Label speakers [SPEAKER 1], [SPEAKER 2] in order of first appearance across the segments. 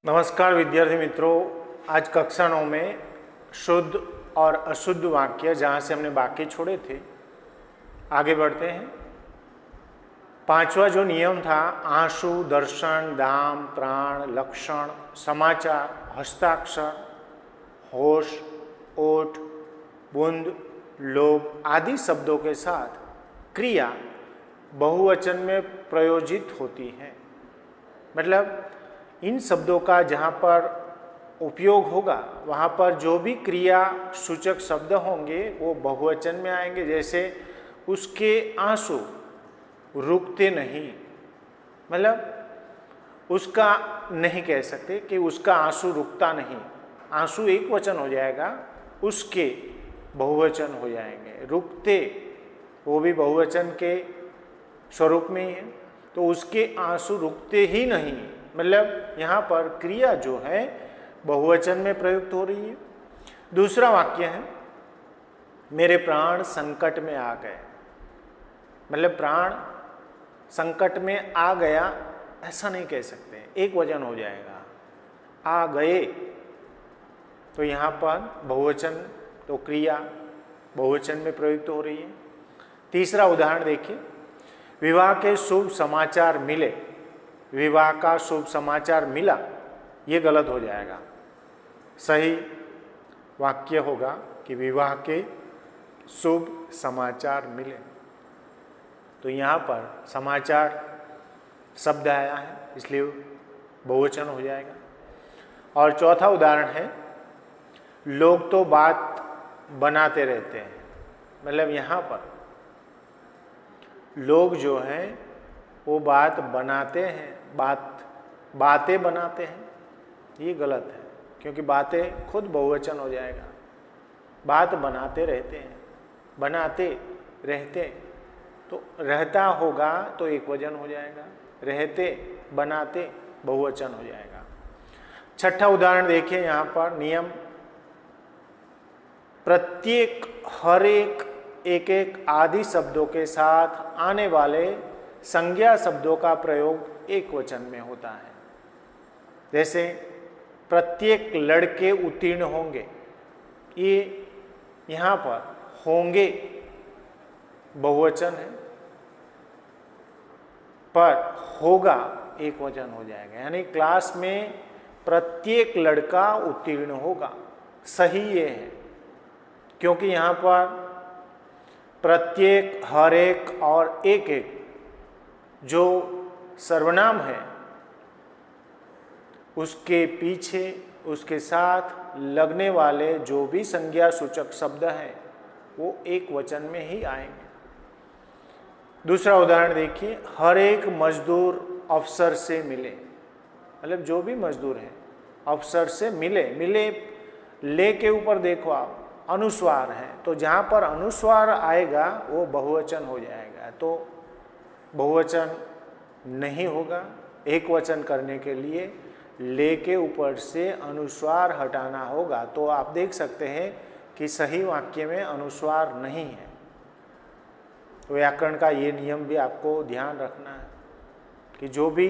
[SPEAKER 1] नमस्कार विद्यार्थी मित्रों, आज कक्षा 9 में शुद्ध और अशुद्ध वाक्य जहाँ से हमने बाकी छोड़े थे आगे बढ़ते हैं। पांचवा जो नियम था, आंसू, दर्शन, दाम, प्राण, लक्षण, समाचार, हस्ताक्षर, होश, ओठ, बूंद, लोभ आदि शब्दों के साथ क्रिया बहुवचन में प्रयोजित होती है। मतलब इन शब्दों का जहाँ पर उपयोग होगा वहाँ पर जो भी क्रिया सूचक शब्द होंगे वो बहुवचन में आएंगे। जैसे उसके आंसू रुकते नहीं, मतलब उसका नहीं कह सकते कि उसका आंसू रुकता नहीं, आंसू एक वचन हो जाएगा, उसके बहुवचन हो जाएंगे। रुकते वो भी बहुवचन के स्वरूप में ही है, तो उसके आंसू रुकते ही नहीं, मतलब यहाँ पर क्रिया जो है बहुवचन में प्रयुक्त हो रही है। दूसरा वाक्य है, मेरे प्राण संकट में आ गए। मतलब प्राण संकट में आ गया ऐसा नहीं कह सकते, एक वचन हो जाएगा, आ गए। तो यहाँ पर बहुवचन, तो क्रिया बहुवचन में प्रयुक्त हो रही है। तीसरा उदाहरण देखिए, विवाह के शुभ समाचार मिले। विवाह का शुभ समाचार मिला, ये गलत हो जाएगा। सही वाक्य होगा कि विवाह के शुभ समाचार मिले। तो यहाँ पर समाचार शब्द आया है इसलिए बहुवचन हो जाएगा। और चौथा उदाहरण है, लोग तो बात बनाते रहते हैं। मतलब यहाँ पर लोग जो हैं वो बात बनाते हैं, बातें बनाते हैं, ये गलत है क्योंकि बातें खुद बहुवचन हो जाएगा। बात बनाते रहते हैं, बनाते रहते, तो रहता होगा तो एक वचन हो जाएगा, रहते बनाते बहुवचन हो जाएगा। छठा उदाहरण देखिए, यहाँ पर नियम, प्रत्येक, हर एक एक आदि शब्दों के साथ आने वाले संज्ञा शब्दों का प्रयोग एक वचन में होता है। जैसे प्रत्येक लड़के उत्तीर्ण होंगे, ये यहाँ पर होंगे बहुवचन है, पर होगा एक वचन हो जाएगा। यानी क्लास में प्रत्येक लड़का उत्तीर्ण होगा, सही ये है क्योंकि यहाँ पर प्रत्येक, हर एक और एक एक जो सर्वनाम है उसके पीछे, उसके साथ लगने वाले जो भी संज्ञा सूचक शब्द हैं वो एक वचन में ही आएंगे। दूसरा उदाहरण देखिए, हर एक मजदूर अफसर से मिले। मतलब जो भी मजदूर हैं अफसर से मिले। मिले ले के ऊपर देखो आप, अनुस्वार है, तो जहाँ पर अनुस्वार आएगा वो बहुवचन हो जाएगा। तो बहुवचन नहीं होगा, एक वचन करने के लिए ले के ऊपर से अनुस्वार हटाना होगा। तो आप देख सकते हैं कि सही वाक्य में अनुस्वार नहीं है। तो व्याकरण का ये नियम भी आपको ध्यान रखना है कि जो भी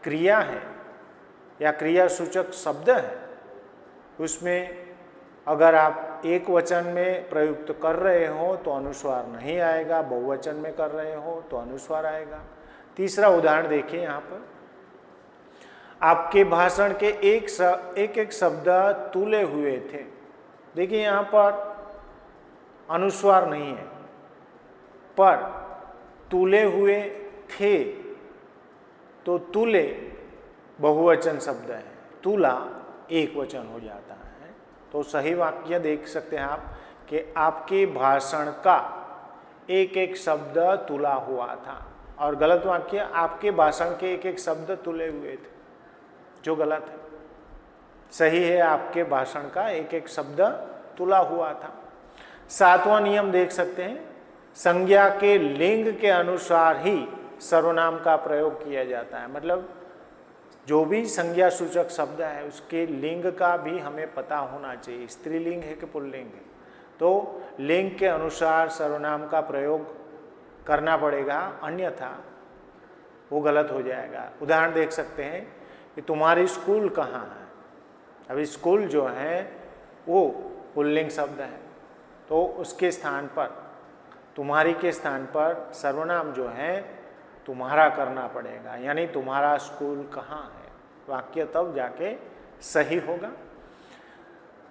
[SPEAKER 1] क्रिया है या क्रिया सूचक शब्द है उसमें अगर आप एक वचन में प्रयुक्त कर रहे हो तो अनुस्वार नहीं आएगा, बहुवचन में कर रहे हो तो अनुस्वार आएगा। तीसरा उदाहरण देखिए, यहाँ पर आपके भाषण के एक एक शब्द तुले हुए थे। देखिए यहाँ पर अनुस्वार नहीं है, पर तुले हुए थे, तो तुले बहुवचन शब्द है, तुला एक वचन हो जाता है। तो सही वाक्य देख सकते हैं आप कि आपके भाषण का एक एक शब्द तुला हुआ था, और गलत वाक्य, आपके भाषण के एक एक शब्द तुले हुए थे, जो गलत है। सही है, आपके भाषण का एक एक शब्द तुला हुआ था। सातवां नियम देख सकते हैं, संज्ञा के लिंग के अनुसार ही सर्वनाम का प्रयोग किया जाता है। मतलब जो भी संज्ञा सूचक शब्द है उसके लिंग का भी हमें पता होना चाहिए, स्त्रीलिंग है कि पुल्लिंग है, तो लिंग के अनुसार सर्वनाम का प्रयोग करना पड़ेगा, अन्यथा वो गलत हो जाएगा। उदाहरण देख सकते हैं, कि तुम्हारी स्कूल कहाँ है। अभी स्कूल जो है वो पुल्लिंग शब्द है, तो उसके स्थान पर, तुम्हारी के स्थान पर सर्वनाम जो है तुम्हारा करना पड़ेगा, यानी तुम्हारा स्कूल कहाँ है। वाक्य तब जाके सही होगा।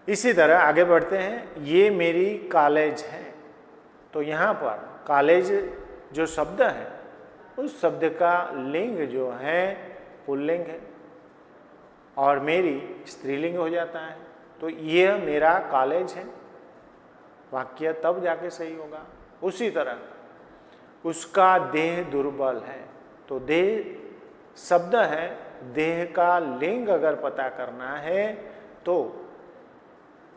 [SPEAKER 1] इसी तरह आगे बढ़ते हैं, ये मेरी कॉलेज है। तो यहाँ पर कॉलेज जो शब्द है उस शब्द का लिंग जो है पुल्लिंग है और मेरी स्त्रीलिंग हो जाता है। तो यह मेरा कॉलेज है, वाक्य तब जाके सही होगा। उसी तरह उसका देह दुर्बल है। तो देह शब्द है, देह का लिंग अगर पता करना है तो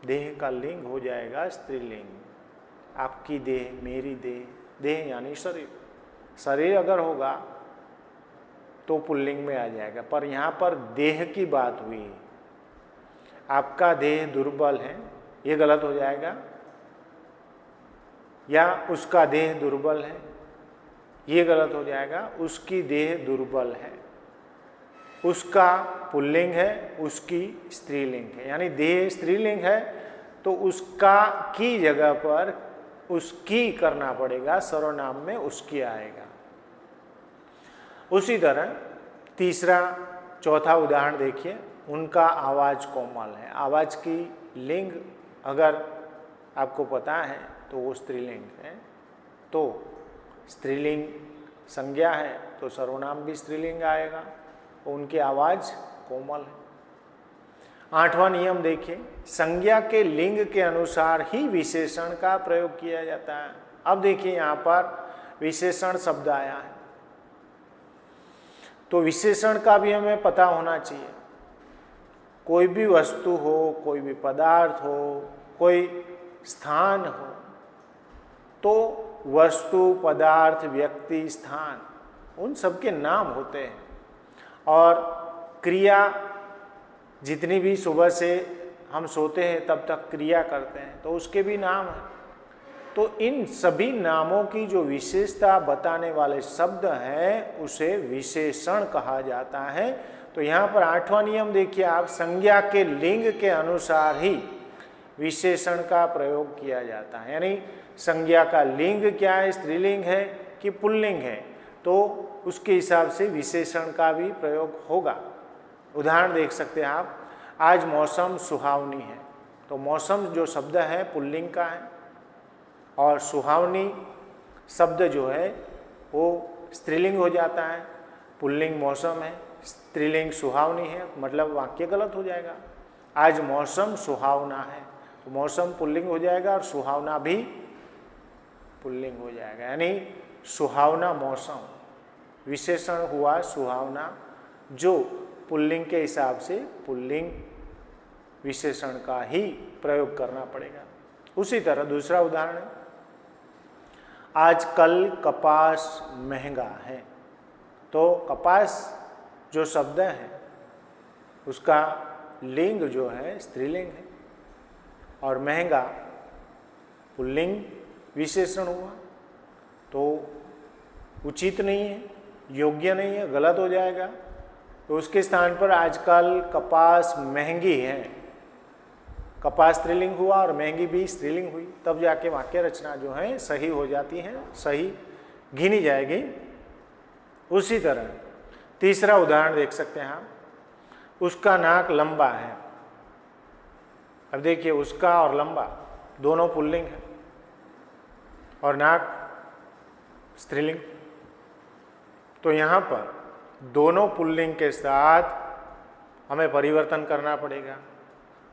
[SPEAKER 1] देह का लिंग हो जाएगा स्त्रीलिंग। आपकी देह, मेरी देह, देह यानी शरीर, शरीर अगर होगा तो पुल्लिंग में आ जाएगा, पर यहाँ पर देह की बात हुई है। आपका देह दुर्बल है, ये गलत हो जाएगा, या उसका देह दुर्बल है, ये गलत हो जाएगा। उसकी देह दुर्बल है, उसका पुल्लिंग है, उसकी स्त्रीलिंग है। यानी देह स्त्रीलिंग है तो उसका की जगह पर उसकी करना पड़ेगा, सर्वनाम में उसकी आएगा। उसी तरह तीसरा चौथा उदाहरण देखिए, उनका आवाज कोमल है। आवाज की लिंग अगर आपको पता है तो वो स्त्रीलिंग है, तो स्त्रीलिंग संज्ञा है तो सर्वनाम भी स्त्रीलिंग आएगा। उनकी आवाज कोमल है। आठवां नियम देखिए, संज्ञा के लिंग के अनुसार ही विशेषण का प्रयोग किया जाता है। अब देखिए यहाँ पर विशेषण शब्द आया है, तो विशेषण का भी हमें पता होना चाहिए। कोई भी वस्तु हो, कोई भी पदार्थ हो, कोई स्थान हो, तो वस्तु, पदार्थ, व्यक्ति, स्थान, उन सबके नाम होते हैं। और क्रिया, जितनी भी सुबह से हम सोते हैं तब तक क्रिया करते हैं तो उसके भी नाम हैं। तो इन सभी नामों की जो विशेषता बताने वाले शब्द हैं उसे विशेषण कहा जाता है। तो यहाँ पर आठवां नियम देखिए आप, संज्ञा के लिंग के अनुसार ही विशेषण का प्रयोग किया जाता है। यानी संज्ञा का लिंग क्या है, स्त्रीलिंग है कि पुल्लिंग है, तो उसके हिसाब से विशेषण का भी प्रयोग होगा। उदाहरण देख सकते हैं आप, आज मौसम सुहावनी है। तो मौसम जो शब्द है पुल्लिंग का है और सुहावनी शब्द जो है वो स्त्रीलिंग हो जाता है। पुल्लिंग मौसम है, स्त्रीलिंग सुहावनी है, मतलब वाक्य गलत हो जाएगा। आज मौसम सुहावना है, तो मौसम पुल्लिंग हो जाएगा और सुहावना भी पुल्लिंग हो जाएगा। यानी सुहावना मौसम विशेषण हुआ सुहावना, जो पुल्लिंग के हिसाब से पुल्लिंग विशेषण का ही प्रयोग करना पड़ेगा। उसी तरह दूसरा उदाहरण है, आजकल कपास महंगा है। तो कपास जो शब्द है उसका लिंग जो है स्त्रीलिंग है और महंगा पुल्लिंग विशेषण हुआ, तो उचित नहीं है, योग्य नहीं है, गलत हो जाएगा। तो उसके स्थान पर आजकल कपास महंगी है, कपास स्त्रीलिंग हुआ और महंगी भी स्त्रीलिंग हुई, तब जाके वाक्य रचना जो है सही हो जाती है, सही गिनी जाएगी। उसी तरह तीसरा उदाहरण देख सकते हैं आप, उसका नाक लंबा है। अब देखिए उसका और लंबा दोनों पुल्लिंग है और नाक स्त्रीलिंग, तो यहाँ पर दोनों पुल्लिंग के साथ हमें परिवर्तन करना पड़ेगा।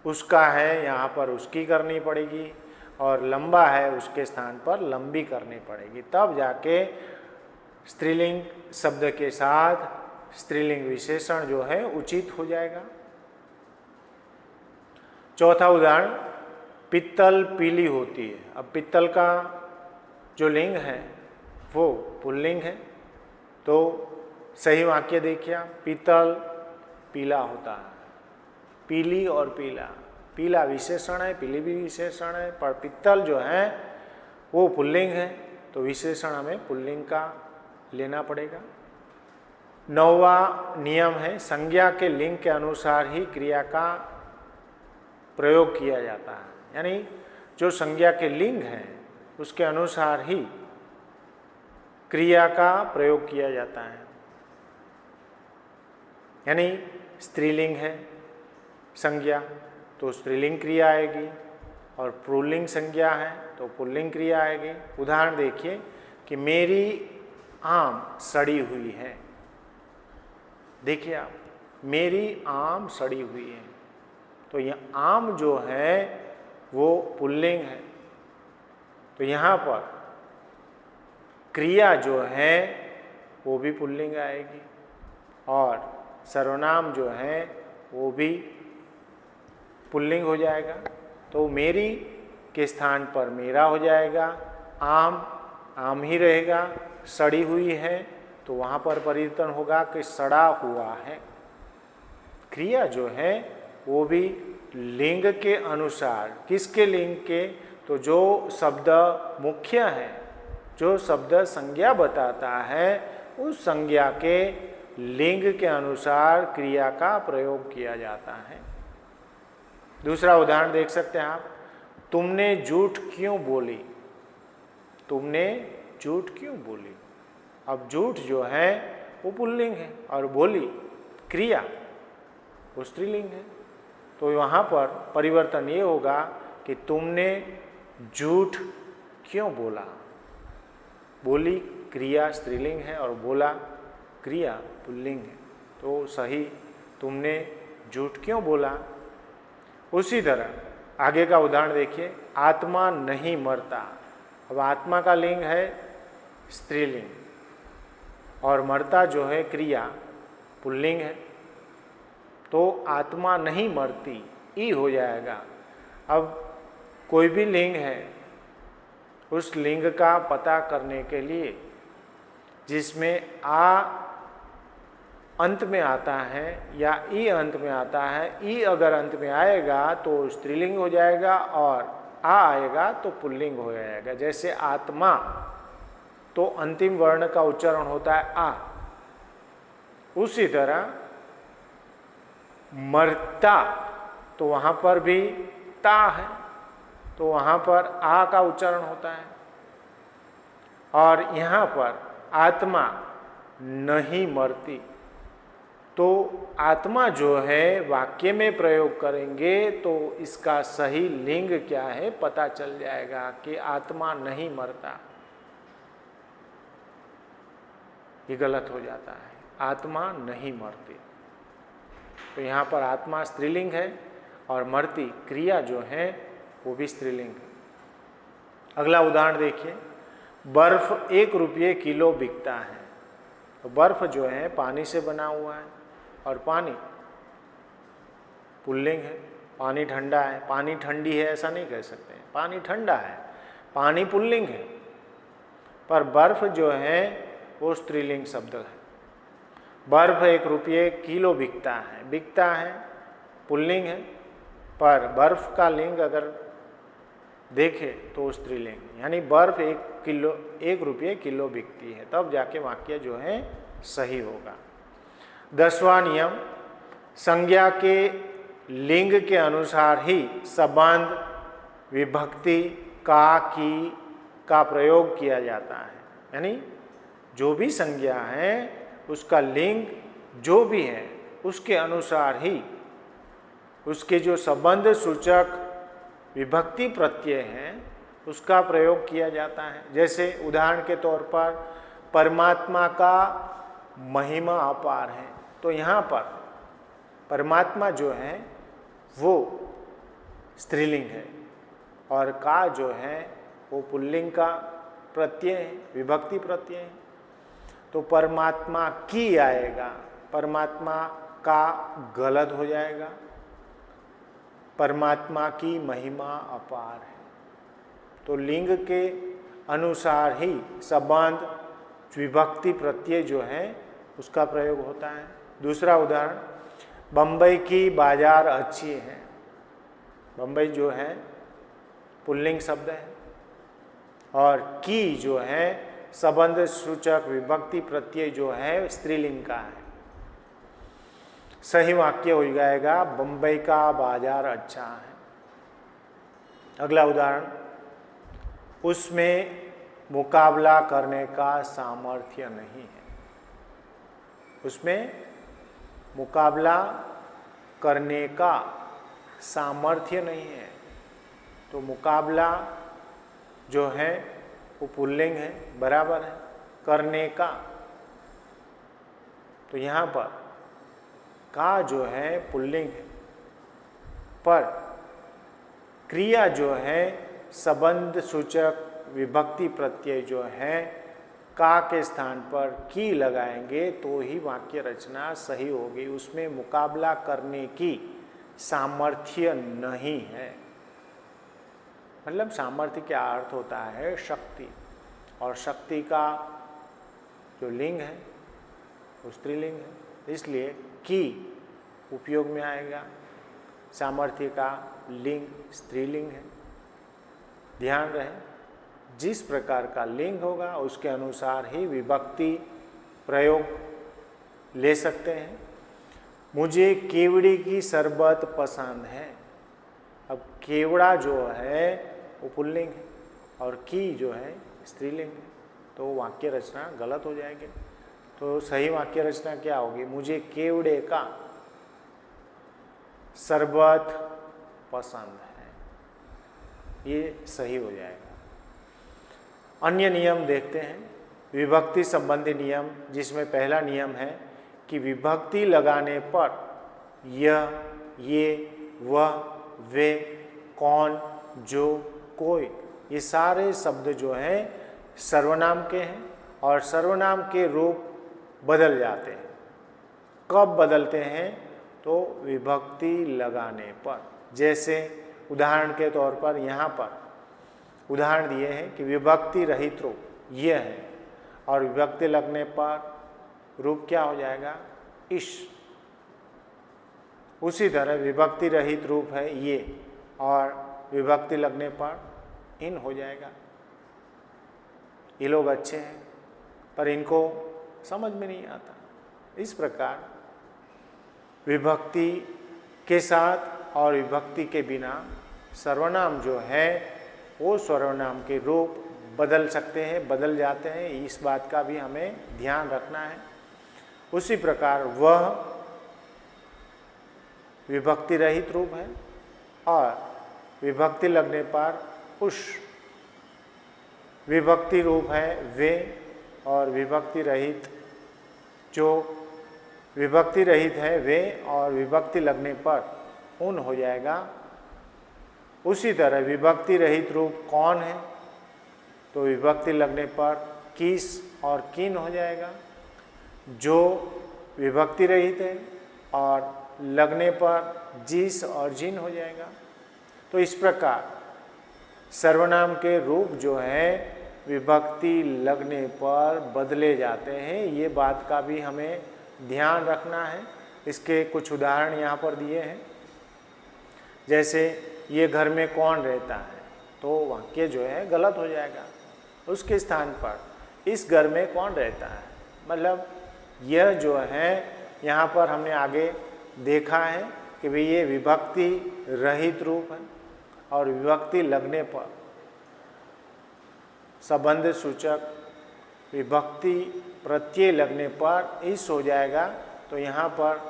[SPEAKER 1] उसका है यहाँ पर उसकी करनी पड़ेगी और लंबा है उसके स्थान पर लंबी करनी पड़ेगी, तब जाके स्त्रीलिंग शब्द के साथ स्त्रीलिंग विशेषण जो है उचित हो जाएगा। चौथा उदाहरण, पित्तल पीली होती है। अब पित्तल का जो लिंग है वो पुल्लिंग है, तो सही वाक्य देखिए, पीतल पीला होता है। पीली और पीला, पीला विशेषण है, पीली भी विशेषण है, पर पित्तल जो है वो पुल्लिंग है, तो विशेषण हमें पुल्लिंग का लेना पड़ेगा। 9वां नियम है संज्ञा के लिंग के अनुसार ही क्रिया का प्रयोग किया जाता है। यानी जो संज्ञा के लिंग है उसके अनुसार ही क्रिया का प्रयोग किया जाता है। यानी स्त्रीलिंग है संज्ञा तो स्त्रीलिंग क्रिया आएगी, और पुल्लिंग संज्ञा है तो पुल्लिंग क्रिया आएगी। उदाहरण देखिए कि मेरी आम सड़ी हुई है। देखिए आप, मेरी आम सड़ी हुई है, तो यह आम जो है वो पुल्लिंग है, तो यहाँ पर क्रिया जो है वो भी पुल्लिंग आएगी, और सर्वनाम जो है वो भी पुल्लिंग हो जाएगा। तो मेरी के स्थान पर मेरा हो जाएगा, आम आम ही रहेगा, सड़ी हुई है तो वहाँ पर परिवर्तन होगा कि सड़ा हुआ है। क्रिया जो है वो भी लिंग के अनुसार, किसके लिंग के, तो जो शब्द मुख्य है, जो शब्द संज्ञा बताता है उस संज्ञा के लिंग के अनुसार क्रिया का प्रयोग किया जाता है। दूसरा उदाहरण देख सकते हैं आप, तुमने झूठ क्यों बोली। तुमने झूठ क्यों बोली। अब झूठ जो है वो पुल्लिंग है और बोली क्रिया वो स्त्रीलिंग है, तो वहाँ पर परिवर्तन ये होगा कि तुमने झूठ क्यों बोला। बोली क्रिया स्त्रीलिंग है और बोला क्रिया पुल्लिंग है, तो सही तुमने झूठ क्यों बोला। उसी तरह आगे का उदाहरण देखिए, आत्मा नहीं मरता। अब आत्मा का लिंग है स्त्रीलिंग और मरता जो है क्रिया पुल्लिंग है, तो आत्मा नहीं मरती ई हो जाएगा। अब कोई भी लिंग है उस लिंग का पता करने के लिए जिसमें आ अंत में आता है या ई अंत में आता है, ई अगर अंत में आएगा तो स्त्रीलिंग हो जाएगा और आ आएगा तो पुल्लिंग हो जाएगा। जैसे आत्मा तो अंतिम वर्ण का उच्चारण होता है आ, उसी तरह मरता तो वहाँ पर भी ता है, तो वहाँ पर आ का उच्चारण होता है। और यहाँ पर आत्मा नहीं मरती, तो आत्मा जो है वाक्य में प्रयोग करेंगे तो इसका सही लिंग क्या है पता चल जाएगा कि आत्मा नहीं मरता। ये गलत हो जाता है, आत्मा नहीं मरती। तो यहाँ पर आत्मा स्त्रीलिंग है और मरती क्रिया जो है वो भी स्त्रीलिंग है। अगला उदाहरण देखिए, बर्फ 1 रुपये किलो बिकता है। तो बर्फ जो है पानी से बना हुआ है और पानी पुल्लिंग है, पानी ठंडा है, पानी ठंडी है ऐसा नहीं कह सकते, पानी ठंडा है, पानी पुल्लिंग है, पर बर्फ जो है वो स्त्रीलिंग शब्द है। बर्फ 1 रुपये किलो बिकता है, बिकता है पुल्लिंग है, पर बर्फ का लिंग अगर देखे तो स्त्रीलिंग, यानी बर्फ 1 रुपये किलो बिकती है, तब जाके वाक्य जो है सही होगा। 10वां नियम, संज्ञा के लिंग के अनुसार ही संबंध विभक्ति का की का प्रयोग किया जाता है। यानी जो भी संज्ञा है उसका लिंग जो भी है उसके अनुसार ही उसके जो संबंध सूचक विभक्ति प्रत्यय हैं उसका प्रयोग किया जाता है। जैसे उदाहरण के तौर पर परमात्मा का महिमा अपार है, तो यहाँ पर परमात्मा जो है वो स्त्रीलिंग है और का जो है वो पुल्लिंग का प्रत्यय है, विभक्ति प्रत्यय है। तो परमात्मा की आएगा, परमात्मा का गलत हो जाएगा, परमात्मा की महिमा अपार है। तो लिंग के अनुसार ही संबंध विभक्ति प्रत्यय जो है उसका प्रयोग होता है। दूसरा उदाहरण, बम्बई की बाजार अच्छी है। बम्बई जो है पुल्लिंग शब्द है और की जो है संबंध सूचक विभक्ति प्रत्यय जो है स्त्रीलिंग का है। सही वाक्य हो जाएगा बंबई का बाजार अच्छा है। अगला उदाहरण, उसमें मुकाबला करने का सामर्थ्य नहीं है। उसमें मुकाबला करने का सामर्थ्य नहीं है। तो मुकाबला जो है वो पुल्लिंग है, बराबर है करने का। तो यहाँ पर का जो है पुल्लिंग है, पर क्रिया जो है संबंध सूचक विभक्ति प्रत्यय जो है का के स्थान पर की लगाएंगे तो ही वाक्य रचना सही होगी। उसमें मुकाबला करने की सामर्थ्य नहीं है। मतलब सामर्थ्य क्या अर्थ होता है? शक्ति, और शक्ति का जो लिंग है वो स्त्रीलिंग है, इसलिए की उपयोग में आएगा। सामर्थ्य का लिंग स्त्रीलिंग है। ध्यान रहे, जिस प्रकार का लिंग होगा उसके अनुसार ही विभक्ति प्रयोग ले सकते हैं। मुझे केवड़े की शरबत पसंद है। अब केवड़ा जो है वो पुल्लिंग है और की जो है स्त्रीलिंग है, तो वाक्य रचना गलत हो जाएगी। तो सही वाक्य रचना क्या होगी? मुझे केवड़े का शरबत पसंद है, ये सही हो जाएगा। अन्य नियम देखते हैं, विभक्ति संबंधी नियम, जिसमें पहला नियम है कि विभक्ति लगाने पर यह, ये, वह, वे, कौन, जो, कोई, ये सारे शब्द जो हैं सर्वनाम के हैं और सर्वनाम के रूप बदल जाते हैं। कब बदलते हैं? तो विभक्ति लगाने पर। जैसे उदाहरण के तौर पर यहाँ पर उदाहरण दिए हैं कि विभक्ति रहित रूप यह है और विभक्ति लगने पर रूप क्या हो जाएगा? इश। उसी तरह विभक्ति रहित रूप है ये और विभक्ति लगने पर इन हो जाएगा। ये लोग अच्छे हैं पर इनको समझ में नहीं आता। इस प्रकार विभक्ति के साथ और विभक्ति के बिना सर्वनाम जो है वो सर्वनाम के रूप बदल सकते हैं, बदल जाते हैं। इस बात का भी हमें ध्यान रखना है। उसी प्रकार वह विभक्ति रहित रूप है और विभक्ति लगने पर उस विभक्ति रूप है वे, और विभक्ति रहित जो विभक्ति रहित है वे और विभक्ति लगने पर उन हो जाएगा। उसी तरह विभक्ति रहित रूप कौन है? तो विभक्ति लगने पर किस और किन हो जाएगा। जो विभक्ति रहित है और लगने पर जिस और जिन हो जाएगा। तो इस प्रकार सर्वनाम के रूप जो है विभक्ति लगने पर बदले जाते हैं। ये बात का भी हमें ध्यान रखना है। इसके कुछ उदाहरण यहाँ पर दिए हैं। जैसे ये घर में कौन रहता है, तो वाक्य जो है गलत हो जाएगा। उसके स्थान पर इस घर में कौन रहता है, मतलब यह जो है यहाँ पर हमने आगे देखा है कि भाई ये विभक्ति रहित रूप है और विभक्ति लगने पर संबंध सूचक विभक्ति प्रत्यय लगने पर इस हो जाएगा। तो यहाँ पर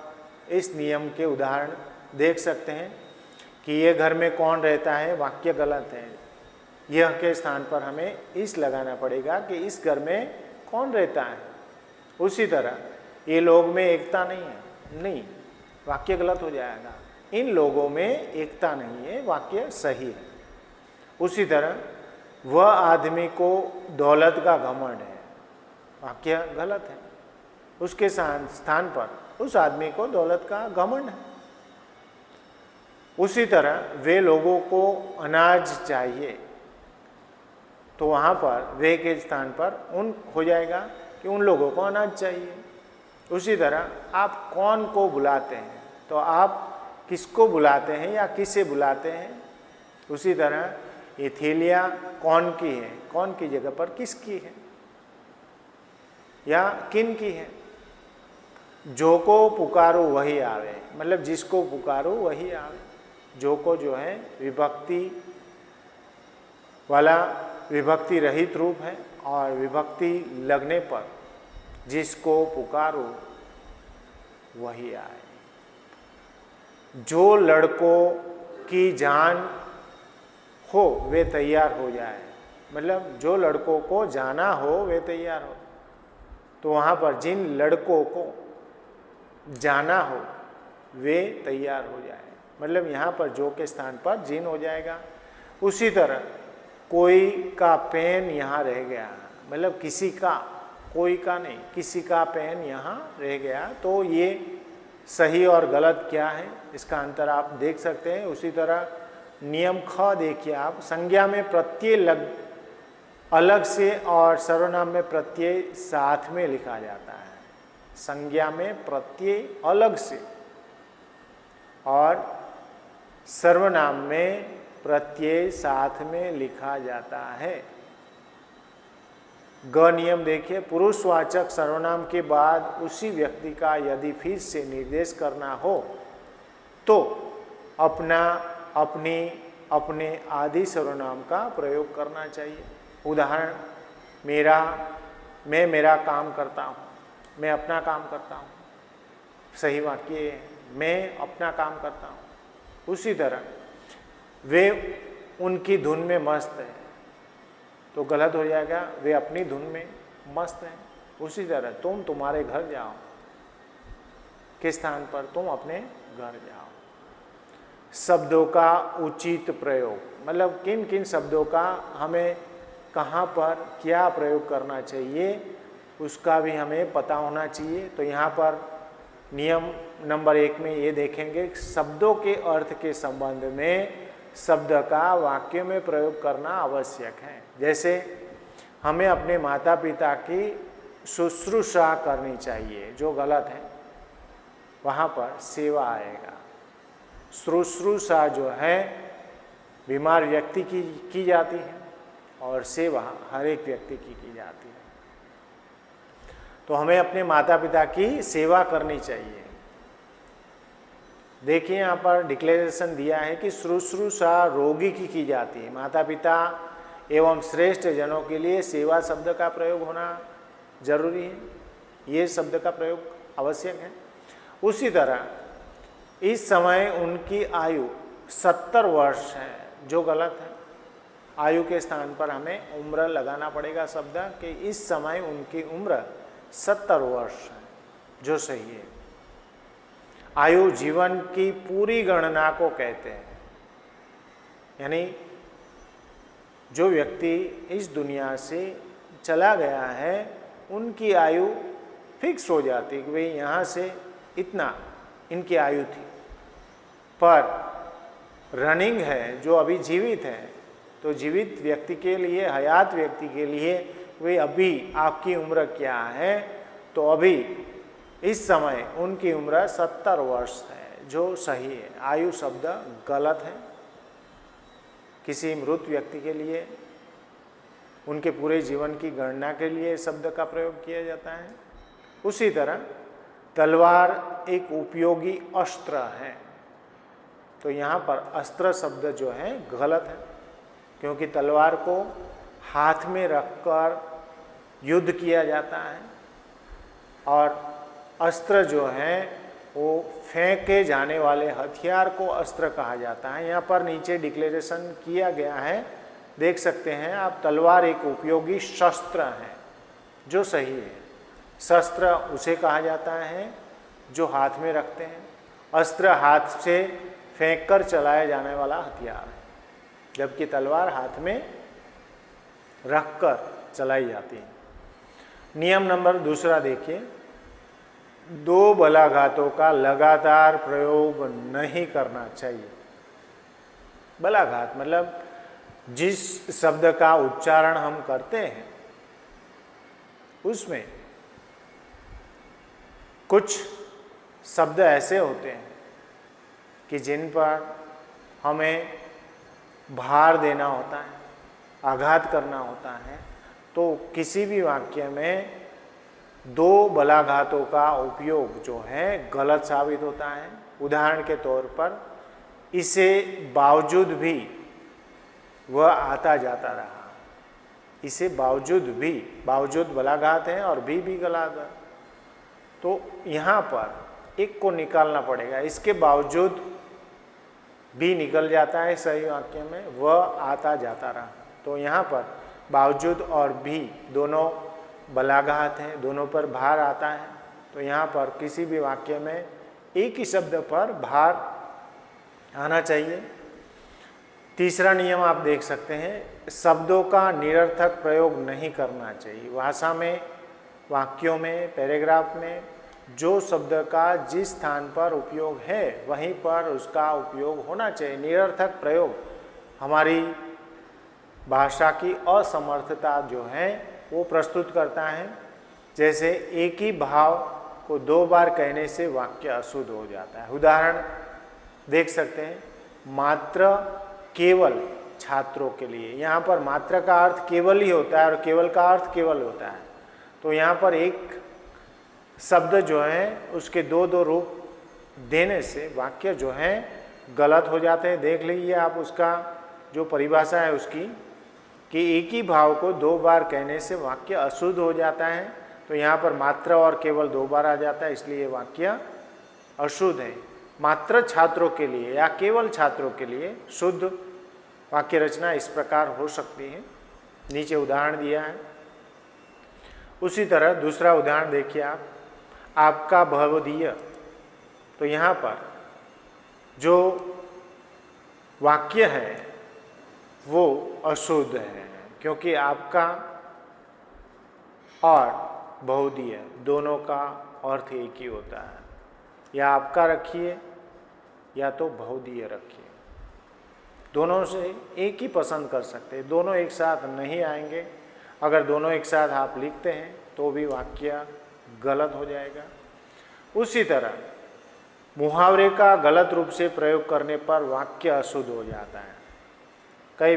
[SPEAKER 1] इस नियम के उदाहरण देख सकते हैं कि ये घर में कौन रहता है, वाक्य गलत है। यह के स्थान पर हमें इस लगाना पड़ेगा कि इस घर में कौन रहता है। उसी तरह ये लोग में एकता नहीं है, नहीं, वाक्य गलत हो जाएगा। इन लोगों में एकता नहीं है, वाक्य सही है। उसी तरह वह आदमी को दौलत का घमंड है, वाक्य गलत है। उसके स्थान पर उस आदमी को दौलत का घमंड है। उसी तरह वे लोगों को अनाज चाहिए, तो वहाँ पर वे के स्थान पर उन हो जाएगा कि उन लोगों को अनाज चाहिए। उसी तरह आप कौन को बुलाते हैं, तो आप किसको बुलाते हैं या किसे बुलाते हैं। उसी तरह ये थैलियाँ कौन की है, कौन की जगह पर किसकी है। या किन की है? जो को पुकारो वही आवे, मतलब जिसको पुकारो वही आवे। जो को जो है विभक्ति वाला विभक्ति रहित रूप है, और विभक्ति लगने पर जिसको पुकारो वही आए। जो लड़कों की जान हो वे तैयार हो जाए, मतलब जो लड़कों को जाना हो वे तैयार हो। तो वहाँ पर जिन लड़कों को जाना हो वे तैयार हो जाए, मतलब यहाँ पर जो के स्थान पर जिन हो जाएगा। उसी तरह कोई का पेन यहाँ रह गया, मतलब किसी का, कोई का नहीं, किसी का पेन यहाँ रह गया। तो ये सही और गलत क्या है इसका अंतर आप देख सकते हैं। उसी तरह नियम ख देखिए आप, संज्ञा में प्रत्यय अलग से और सर्वनाम में प्रत्यय साथ में लिखा जाता है। संज्ञा में प्रत्यय अलग से और सर्वनाम में प्रत्यय साथ में लिखा जाता है। ग नियम देखिए, पुरुषवाचक सर्वनाम के बाद उसी व्यक्ति का यदि फिर से निर्देश करना हो तो अपना, अपनी, अपने आदि सर्वनाम का प्रयोग करना चाहिए। उदाहरण, मेरा, मैं मेरा काम करता हूँ, मैं अपना काम करता हूँ, सही वाक्य है, मैं अपना काम करता हूँ। उसी तरह वे उनकी धुन में मस्त है, तो गलत हो जाएगा, वे अपनी धुन में मस्त हैं। उसी तरह तुम तुम्हारे घर जाओ, किस स्थान पर? तुम अपने घर जाओ। शब्दों का उचित प्रयोग, मतलब किन किन शब्दों का हमें कहाँ पर क्या प्रयोग करना चाहिए उसका भी हमें पता होना चाहिए। तो यहाँ पर नियम नंबर 1 में ये देखेंगे, शब्दों के अर्थ के संबंध में शब्द का वाक्य में प्रयोग करना आवश्यक है। जैसे हमें अपने माता पिता की शुश्रूषा करनी चाहिए, जो गलत है वहाँ पर सेवा आएगा। शुश्रूषा जो है बीमार व्यक्ति की जाती है और सेवा हर एक व्यक्ति की जाती है। तो हमें अपने माता पिता की सेवा करनी चाहिए। देखिए यहाँ पर डिक्लेरेशन दिया है कि शुश्रूषा रोगी की जाती है। माता पिता एवं श्रेष्ठ जनों के लिए सेवा शब्द का प्रयोग होना जरूरी है, ये शब्द का प्रयोग आवश्यक है। उसी तरह इस समय उनकी आयु 70 वर्ष है, जो गलत है। आयु के स्थान पर हमें उम्र लगाना पड़ेगा शब्द, कि इस समय उनकी उम्र 70 वर्ष है, जो सही है। आयु जीवन की पूरी गणना को कहते हैं, यानी जो व्यक्ति इस दुनिया से चला गया है उनकी आयु फिक्स हो जाती है कि भाई यहाँ से इतना इनकी आयु थी। पर रनिंग है जो अभी जीवित है, तो जीवित व्यक्ति के लिए, हयात व्यक्ति के लिए वे अभी आपकी उम्र क्या है, तो अभी इस समय उनकी उम्र 70 वर्ष है, जो सही है। आयु शब्द गलत है। किसी मृत व्यक्ति के लिए उनके पूरे जीवन की गणना के लिए शब्द का प्रयोग किया जाता है। उसी तरह तलवार एक उपयोगी अस्त्र है, तो यहाँ पर अस्त्र शब्द जो है गलत है, क्योंकि तलवार को हाथ में रखकर युद्ध किया जाता है और अस्त्र जो है वो फेंके जाने वाले हथियार को अस्त्र कहा जाता है। यहाँ पर नीचे डिक्लेरेशन किया गया है, देख सकते हैं आप, तलवार एक उपयोगी शस्त्र है, जो सही है। शस्त्र उसे कहा जाता है जो हाथ में रखते हैं, अस्त्र हाथ से फेंककर चलाया जाने वाला हथियार है, जबकि तलवार हाथ में रखकर चलाई जाती है। नियम नंबर 2 देखिए, 2 बलाघातों का लगातार प्रयोग नहीं करना चाहिए। बलाघात मतलब जिस शब्द का उच्चारण हम करते हैं उसमें कुछ शब्द ऐसे होते हैं कि जिन पर हमें भार देना होता है, आघात करना होता है। तो किसी भी वाक्य में दो बलाघातों का उपयोग जो है गलत साबित होता है। उदाहरण के तौर पर, इसे बावजूद भी वह आता जाता रहा। इसे बावजूद भी, बावजूद बलाघात है और भी गलत है, तो यहाँ पर एक को निकालना पड़ेगा। इसके बावजूद भी निकल जाता है सही वाक्य में, वह आता जाता रहा। तो यहाँ पर बावजूद और भी दोनों बलाघात हैं, दोनों पर भार आता है। तो यहाँ पर किसी भी वाक्य में एक ही शब्द पर भार आना चाहिए। तीसरा नियम आप देख सकते हैं, शब्दों का निरर्थक प्रयोग नहीं करना चाहिए। भाषा में, वाक्यों में, पैराग्राफ में जो शब्द का जिस स्थान पर उपयोग है वहीं पर उसका उपयोग होना चाहिए। निरर्थक प्रयोग हमारी भाषा की असमर्थता जो है वो प्रस्तुत करता है। जैसे एक ही भाव को दो बार कहने से वाक्य अशुद्ध हो जाता है। उदाहरण देख सकते हैं, मात्र केवल छात्रों के लिए। यहाँ पर मात्र का अर्थ केवल ही होता है और केवल का अर्थ केवल होता है। तो यहाँ पर एक शब्द जो है उसके दो रूप देने से वाक्य जो है गलत हो जाते हैं। देख लीजिए आप उसका जो परिभाषा है उसकी, कि एक ही भाव को दो बार कहने से वाक्य अशुद्ध हो जाता है। तो यहाँ पर मात्र और केवल दो बार आ जाता है, इसलिए वाक्य अशुद्ध है। मात्र छात्रों के लिए या केवल छात्रों के लिए शुद्ध वाक्य रचना इस प्रकार हो सकती है। नीचे उदाहरण दिया है। उसी तरह दूसरा उदाहरण देखिए आप, आपका भवदीय। तो यहाँ पर जो वाक्य है वो अशुद्ध है, क्योंकि आपका और बहुदीय दोनों का अर्थ एक ही होता है। या आपका रखिए या तो बहुदीय रखिए, दोनों से एक ही पसंद कर सकते हैं, दोनों एक साथ नहीं आएंगे। अगर दोनों एक साथ आप लिखते हैं तो भी वाक्य गलत हो जाएगा। उसी तरह मुहावरे का गलत रूप से प्रयोग करने पर वाक्य अशुद्ध हो जाता है। कई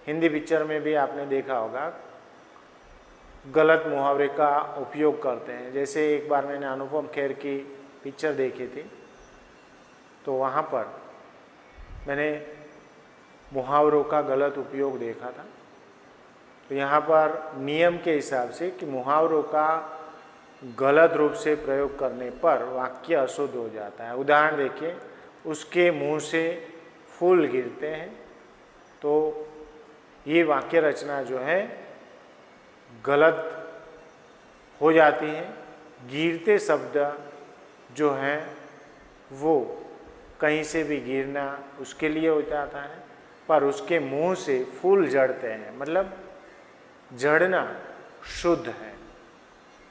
[SPEAKER 1] हिंदी पिक्चर में भी आपने देखा होगा, गलत मुहावरे का उपयोग करते हैं। जैसे एक बार मैंने अनुपम खेर की पिक्चर देखी थी, तो वहाँ पर मैंने मुहावरों का गलत उपयोग देखा था। तो यहाँ पर नियम के हिसाब से कि मुहावरों का गलत रूप से प्रयोग करने पर वाक्य अशुद्ध हो जाता है। उदाहरण देखिए, उसके मुंह से फूल गिरते हैं। तो ये वाक्य रचना जो है गलत हो जाती है। गिरते शब्द जो है वो कहीं से भी गिरना उसके लिए हो जाता है, पर उसके मुंह से फूल झड़ते हैं, मतलब झड़ना शुद्ध है।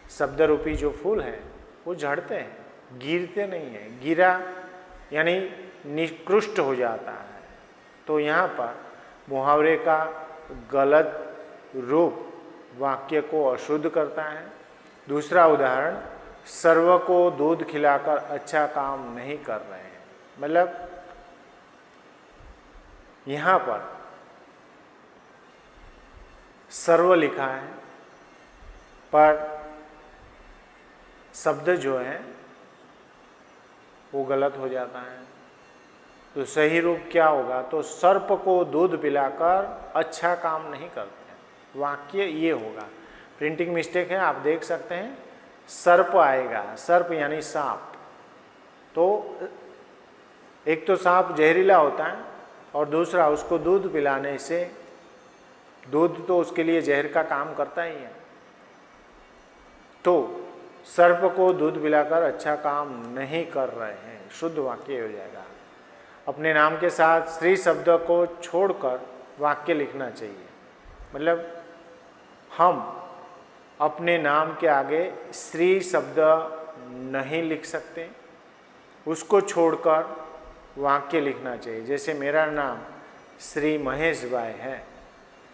[SPEAKER 1] शब्द रूपी जो फूल है वो झड़ते हैं, गिरते नहीं हैं। गिरा यानी निकृष्ट हो जाता है। तो यहाँ पर मुहावरे का गलत रूप वाक्य को अशुद्ध करता है। दूसरा उदाहरण, सर्व को दूध खिलाकर अच्छा काम नहीं कर रहे हैं। मतलब यहाँ पर सर्व लिखा है पर शब्द जो है वो गलत हो जाता है। तो सही रूप क्या होगा? तो सर्प को दूध पिलाकर अच्छा काम नहीं करते हैं। वाक्य ये होगा। प्रिंटिंग मिस्टेक है, आप देख सकते हैं, सर्प आएगा। सर्प यानी सांप। तो एक तो सांप जहरीला होता है और दूसरा उसको दूध पिलाने से, दूध तो उसके लिए जहर का काम करता ही है। तो सर्प को दूध पिलाकर अच्छा काम नहीं कर रहे हैं, शुद्ध वाक्य हो जाएगा। अपने नाम के साथ स्त्री शब्द को छोड़कर वाक्य लिखना चाहिए। मतलब हम अपने नाम के आगे स्त्री शब्द नहीं लिख सकते, उसको छोड़कर वाक्य लिखना चाहिए। जैसे मेरा नाम श्री महेश भाई है,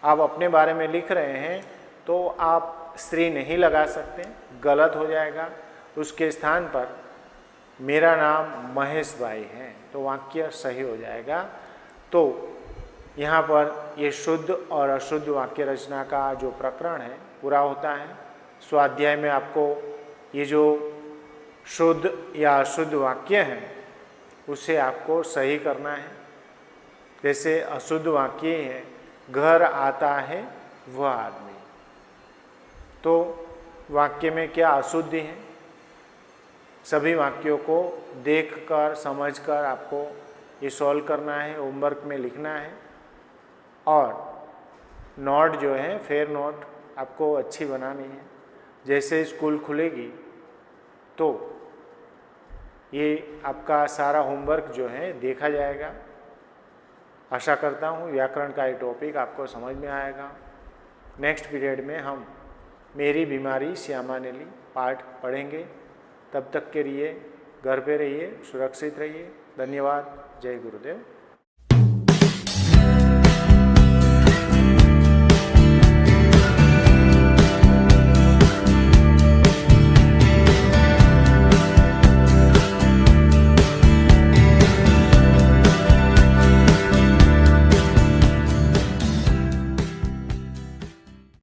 [SPEAKER 1] आप अपने बारे में लिख रहे हैं तो आप स्त्री नहीं लगा सकते, गलत हो जाएगा। उसके स्थान पर मेरा नाम महेश भाई है तो वाक्य सही हो जाएगा। तो यहाँ पर ये शुद्ध और अशुद्ध वाक्य रचना का जो प्रकरण है पूरा होता है। स्वाध्याय में आपको ये जो शुद्ध या अशुद्ध वाक्य हैं उसे आपको सही करना है। जैसे अशुद्ध वाक्य है, घर आता है वह आदमी, तो वाक्य में क्या अशुद्धि है? सभी वाक्यों को देखकर समझकर आपको ये सॉल्व करना है, होमवर्क में लिखना है। और नोट जो है, फेयर नोट आपको अच्छी बनानी है। जैसे स्कूल खुलेगी तो ये आपका सारा होमवर्क जो है देखा जाएगा। आशा करता हूँ व्याकरण का ये टॉपिक आपको समझ में आएगा। नेक्स्ट पीरियड में हम मेरी बीमारी श्यामा ने ली पाठ पढ़ेंगे। तब तक के लिए घर पे रहिए, सुरक्षित रहिए। धन्यवाद। जय गुरुदेव।